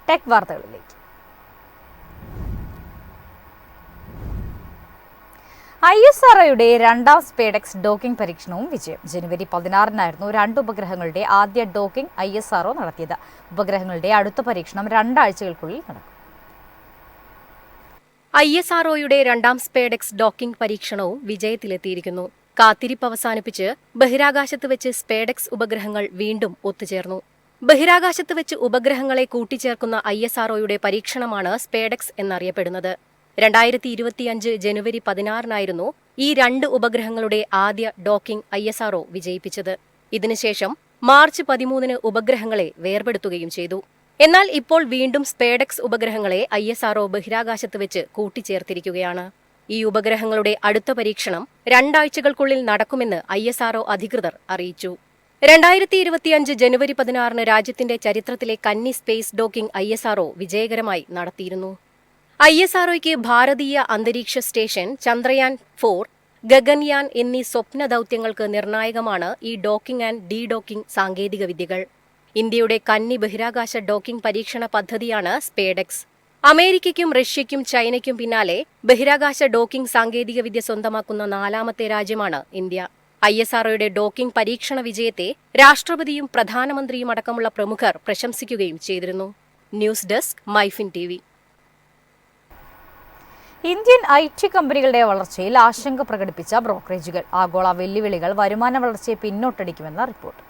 Tech വാർത്തകളിലേക്ക്. ISROയുടെ രണ്ടാം SpaDeX docking പരീക്ഷണവും വിജയം. ജനുവരി 16-നായിരുന്നു 2 ഉപഗ്രഹങ്ങളുടെ ആദ്യ ഡോക്കിംഗ് ISRO നടത്തിയത്. ഉപഗ്രഹങ്ങളുടെ അടുത്ത പരീക്ഷണം 2 ആഴ്ചകൾക്കുള്ളിൽ നടക്കും. ISROയുടെ രണ്ടാം സ്പേഡെക്സ് ഡോക്കിംഗ് പരീക്ഷണവും വിജയത്തിലെത്തിയിരിക്കുന്നു. കാത്തിരിപ്പ് അവസാനിപ്പിച്ച് ബഹിരാകാശത്ത് വെച്ച് സ്പേഡെക്സ് ഉപഗ്രഹങ്ങൾ വീണ്ടും ഒത്തുചേർന്നു. ബഹിരാകാശത്ത് വെച്ച് ഉപഗ്രഹങ്ങളെ കൂട്ടിച്ചേർക്കുന്ന ISROയുടെ പരീക്ഷണമാണ് സ്പേഡെക്സ് എന്നറിയപ്പെടുന്നത്. 2025 ജനുവരി 16-നായിരുന്നു ഈ 2 ഉപഗ്രഹങ്ങളുടെ ആദ്യ ഡോക്കിംഗ് ISRO വിജയിപ്പിച്ചത്. ഇതിനുശേഷം മാർച്ച് 13-ന് ഉപഗ്രഹങ്ങളെ വേർപെടുത്തുകയും ചെയ്തു. എന്നാൽ ഇപ്പോൾ വീണ്ടും സ്പേഡെക്സ് ഉപഗ്രഹങ്ങളെ ISRO ബഹിരാകാശത്ത് വെച്ച് കൂട്ടിച്ചേർത്തിരിക്കുകയാണ്. ഈ ഉപഗ്രഹങ്ങളുടെ അടുത്ത പരീക്ഷണം 2 ആഴ്ചകൾക്കുള്ളിൽ നടക്കുമെന്ന് ISRO അധികൃതർ അറിയിച്ചു. 2025 ജനുവരി 16-ന് രാജ്യത്തിന്റെ ചരിത്രത്തിലെ കന്നി സ്പേസ് ഡോക്കിംഗ് ISRO വിജയകരമായി നടത്തിയിരുന്നു. ISROയ്ക്ക് ഭാരതീയ അന്തരീക്ഷ സ്റ്റേഷൻ, ചന്ദ്രയാൻ 4, ഗഗൻയാൻ എന്നീ സ്വപ്ന ദൗത്യങ്ങൾക്ക് നിർണായകമാണ് ഈ ഡോക്കിംഗ് ആൻഡ് ഡി ഡോക്കിംഗ് സാങ്കേതികവിദ്യകൾ. ഇന്ത്യയുടെ കന്നി ബഹിരാകാശ ഡോക്കിംഗ് പരീക്ഷണ പദ്ധതിയാണ് സ്പേഡെക്സ്. അമേരിക്കയ്ക്കും റഷ്യയ്ക്കും ചൈനയ്ക്കും പിന്നാലെ ബഹിരാകാശ ഡോക്കിംഗ് സാങ്കേതികവിദ്യ സ്വന്തമാക്കുന്ന 4ാമത്തെ രാജ്യമാണ് ഇന്ത്യ. ISROയുടെ ഡോക്കിംഗ് പരീക്ഷണ വിജയത്തെ രാഷ്ട്രപതിയും പ്രധാനമന്ത്രിയും അടക്കമുള്ള പ്രമുഖർ പ്രശംസിക്കുകയും ചെയ്തിരുന്നു. News desk MyFin TV. Indian IT കമ്പനികളുടെ വളർച്ചയിൽ ആശങ്ക പ്രകടിപ്പിച്ച ബ്രോക്കറേജുകൾ. ആഗോള വെല്ലുവിളികൾ വരുമാന വളർച്ചയെ പിന്നോട്ടടിക്കുമെന്ന റിപ്പോർട്ട്.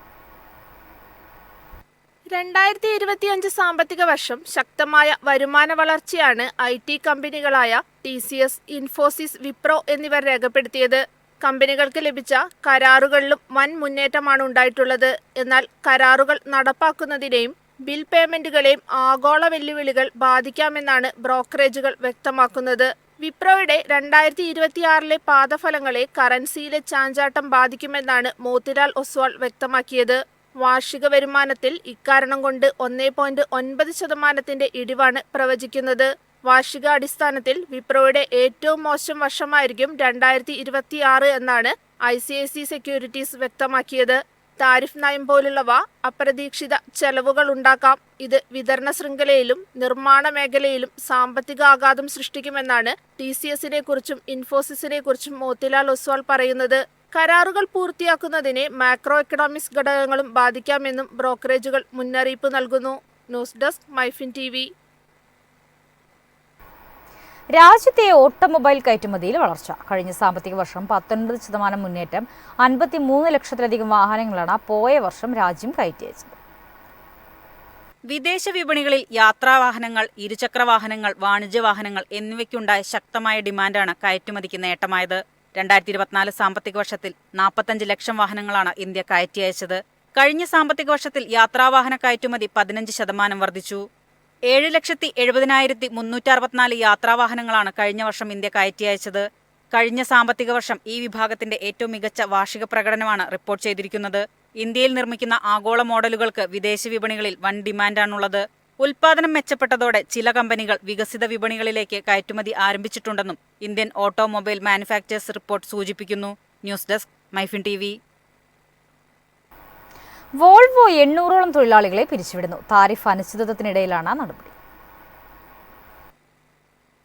2025 സാമ്പത്തിക വർഷം ശക്തമായ വരുമാന വളർച്ചയാണ് IT കമ്പനികളായ TCS, ഇൻഫോസിസ്, വിപ്രോ എന്നിവർ രേഖപ്പെടുത്തിയത്. കമ്പനികൾക്ക് ലഭിച്ച കരാറുകളിലും വൻ മുന്നേറ്റമാണ് ഉണ്ടായിട്ടുള്ളത്. എന്നാൽ കരാറുകൾ നടപ്പാക്കുന്നതിനെയും ബിൽ പേയ്മെന്റുകളെയും ആഗോള വെല്ലുവിളികൾ ബാധിക്കാമെന്നാണ് ബ്രോക്കറേജുകൾ വ്യക്തമാക്കുന്നത്. വിപ്രോയുടെ 2026-ലെ പാദഫലങ്ങളെ കറൻസിയിലെ ചാഞ്ചാട്ടം ബാധിക്കുമെന്നാണ് മോത്തിലാൽ ഒസ്വാൾ വ്യക്തമാക്കിയത്. വാർഷിക വരുമാനത്തിൽ ഇക്കാരണം കൊണ്ട് 1.9% ഇടിവാണ് പ്രവചിക്കുന്നത്. വാർഷികാടിസ്ഥാനത്തിൽ വിപ്രോയുടെ ഏറ്റവും മോശം വർഷമായിരിക്കും 2026 എന്നാണ് ICICI സെക്യൂരിറ്റീസ് വ്യക്തമാക്കിയത്. താരിഫ് നയം പോലുള്ളവ അപ്രതീക്ഷിത ചെലവുകൾ ഉണ്ടാക്കാം. ഇത് വിതരണ ശൃംഖലയിലും നിർമ്മാണ മേഖലയിലും സാമ്പത്തിക ആഘാതം സൃഷ്ടിക്കുമെന്നാണ് TCSനെ കുറിച്ചും ഇൻഫോസിസിനെ കുറിച്ചും മോത്തിലാൽ ഒസ്വാൾ പറയുന്നത്. കരാറുകൾ പൂർത്തിയാക്കുന്നതിനെ മാക്രോ എക്കണോമിക്സ് ഘടകങ്ങളും ബാധിക്കാമെന്നും ബ്രോക്കറേജുകൾ മുന്നറിയിപ്പ് നൽകുന്നു. News desk MyFin TV. രാജ്യത്തെ ഓട്ടോമൊബൈൽ കയറ്റുമതിയിൽ വളർച്ച. കഴിഞ്ഞ സാമ്പത്തിക വർഷം 19% മുന്നേറ്റം. 53 ലക്ഷത്തിലധികം വാഹനങ്ങളാണ് പോയ വർഷം രാജ്യം കയറ്റി. വിദേശ വിപണികളിൽ യാത്രാവാഹനങ്ങൾ, ഇരുചക്രവാഹനങ്ങൾ, വാണിജ്യവാഹനങ്ങൾ എന്നിവയ്ക്കുണ്ടായ ശക്തമായ ഡിമാൻഡാണ് കയറ്റുമതിക്ക് നേട്ടമായത്. 2024 സാമ്പത്തിക വർഷത്തിൽ 45 ലക്ഷം വാഹനങ്ങളാണ് ഇന്ത്യ കയറ്റി അയച്ചത്. കഴിഞ്ഞ സാമ്പത്തിക വർഷത്തിൽ യാത്രാവാഹന കയറ്റുമതി 15% വർദ്ധിച്ചു. 7,70,364 യാത്രാവാഹനങ്ങളാണ് കഴിഞ്ഞ വർഷം ഇന്ത്യ കയറ്റി അയച്ചത്. കഴിഞ്ഞ സാമ്പത്തിക വർഷം ഈ വിഭാഗത്തിന്റെ ഏറ്റവും മികച്ച വാർഷിക പ്രകടനമാണ് റിപ്പോർട്ട് ചെയ്തിരിക്കുന്നത്. ഇന്ത്യയിൽ നിർമ്മിക്കുന്ന ആഗോള മോഡലുകൾക്ക് വിദേശ വിപണികളിൽ വൻ ഡിമാൻഡാണുള്ളത്. ഉൽപാദനം മെച്ചപ്പെട്ടതോടെ ചില കമ്പനികൾ വികസിത വിപണികളിലേക്ക് കയറ്റുമതി ആരംഭിച്ചിട്ടുണ്ടെന്നും ഇന്ത്യൻ ഓട്ടോമൊബൈൽ മാനുഫാക്ചേഴ്സ് റിപ്പോർട്ട് സൂചിപ്പിക്കുന്നു. News desk MyFin TV. Volvo 800ഓളം തൊഴിലാളികളെ പിരിച്ചുവിടുന്നു. താരിഫ് അനിശ്ചിതത്വത്തിനിടയിലാണ് നടപടി.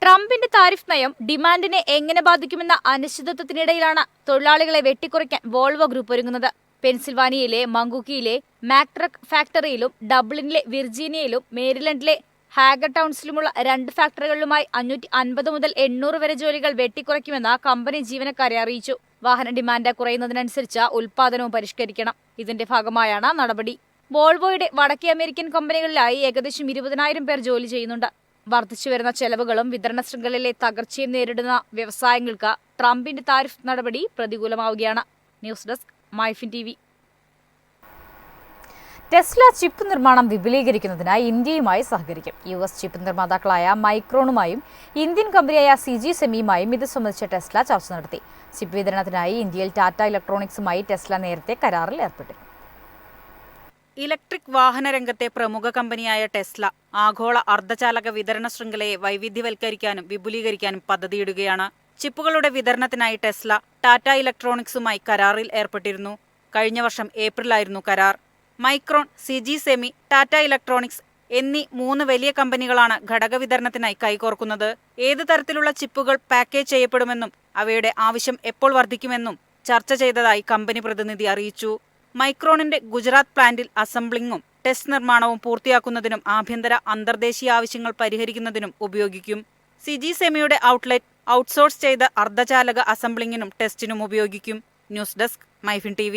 ട്രംപിന്റെ താരിഫ് നയം ഡിമാൻഡിനെ എങ്ങനെ ബാധിക്കുമെന്ന അനിശ്ചിതത്വത്തിനിടയിലാണ് തൊഴിലാളികളെ വെട്ടിക്കുറയ്ക്കാൻ വോൾവോ ഗ്രൂപ്പ് ഒരുങ്ങുന്നത്. പെൻസിൽവാനിയയിലെ മങ്കുക്കിയിലെ മാക്ട്രക് ഫാക്ടറിയിലും ഡബ്ലിനിലെ വിർജീനിയയിലും മേരിലൻഡിലെ ഹാഗർടൗൺസിലുമുള്ള 2 ഫാക്ടറികളിലുമായി 550 മുതൽ 800 വരെ ജോലികൾ വെട്ടിക്കുറയ്ക്കുമെന്ന് കമ്പനി ജീവനക്കാരെ അറിയിച്ചു. വാഹന ഡിമാൻഡ് കുറയുന്നതിനനുസരിച്ച് ഉൽപാദനവും പരിഷ്കരിക്കണം. ഇതിന്റെ ഭാഗമായാണ് നടപടി. വോൾവോയുടെ വടക്കേ അമേരിക്കൻ കമ്പനികളിലായി ഏകദേശം 20,000 പേർ ജോലി ചെയ്യുന്നുണ്ട്. വർദ്ധിച്ചുവരുന്ന ചെലവുകളും വിതരണ ശൃംഖലയിലെ തകർച്ചയും നേരിടുന്ന വ്യവസായങ്ങൾക്ക് ട്രംപിന്റെ താരിഫ് നടപടി പ്രതികൂലമാവുകയാണ്. News desk MyFin TV. Tesla chip നിർമ്മാണം വിപുലീകരിക്കുന്നതിനായി ഇന്ത്യയുമായി സഹകരിക്കും. US ചിപ്പ് നിർമ്മാതാക്കളായ മൈക്രോണുമായും ഇന്ത്യൻ കമ്പനിയായ CG സെമിയുമായും ഇത് സംബന്ധിച്ച ടെസ്ല ചർച്ച നടത്തി. ചിപ്പ് വിതരണത്തിനായി ഇന്ത്യയിൽ ടാറ്റ ഇലക്ട്രോണിക്സുമായി ടെസ്ല നേരത്തെ കരാറിൽ ഏർപ്പെട്ടിരുന്നു. ഇലക്ട്രിക് വാഹന രംഗത്തെ പ്രമുഖ കമ്പനിയായ ടെസ്ല ആഗോള അർദ്ധചാലക വിതരണ ശൃംഖലയെ വൈവിധ്യവൽക്കരിക്കാനും വിപുലീകരിക്കാനും പദ്ധതിയിടുകയാണ്. ചിപ്പുകളുടെ വിതരണത്തിനായി ടെസ്ല ടാറ്റ ഇലക്ട്രോണിക്സുമായി കരാറിൽ ഏർപ്പെട്ടിരുന്നു. കഴിഞ്ഞ വർഷം ഏപ്രിലായിരുന്നു കരാർ. Micron, CG semi, Tata electronics എന്നീ 3 വലിയ കമ്പനികളാണ് ഘടക വിതരണത്തിനായി കൈകോർക്കുന്നത്. ഏത് തരത്തിലുള്ള ചിപ്പുകൾ പാക്കേജ് ചെയ്യപ്പെടുമെന്നും അവയുടെ ആവശ്യം എപ്പോൾ വർദ്ധിക്കുമെന്നും ചർച്ച ചെയ്തതായി കമ്പനി പ്രതിനിധി അറിയിച്ചു. മൈക്രോണിന്റെ ഗുജറാത്ത് പ്ലാന്റിൽ അസംബ്ലിംഗും ടെസ്റ്റ് നിർമ്മാണവും പൂർത്തിയാക്കുന്നതിനും ആഭ്യന്തര അന്തർദേശീയ ആവശ്യങ്ങൾ പരിഹരിക്കുന്നതിനും ഉപയോഗിക്കും. സിജി സെമിയുടെ ഔട്ട്ലെറ്റ് ഔട്ട്സോഴ്സ് ചെയ്ത അർദ്ധചാലക അസംബ്ലിംഗിനും ടെസ്റ്റിനും ഉപയോഗിക്കും. News desk MyFin TV.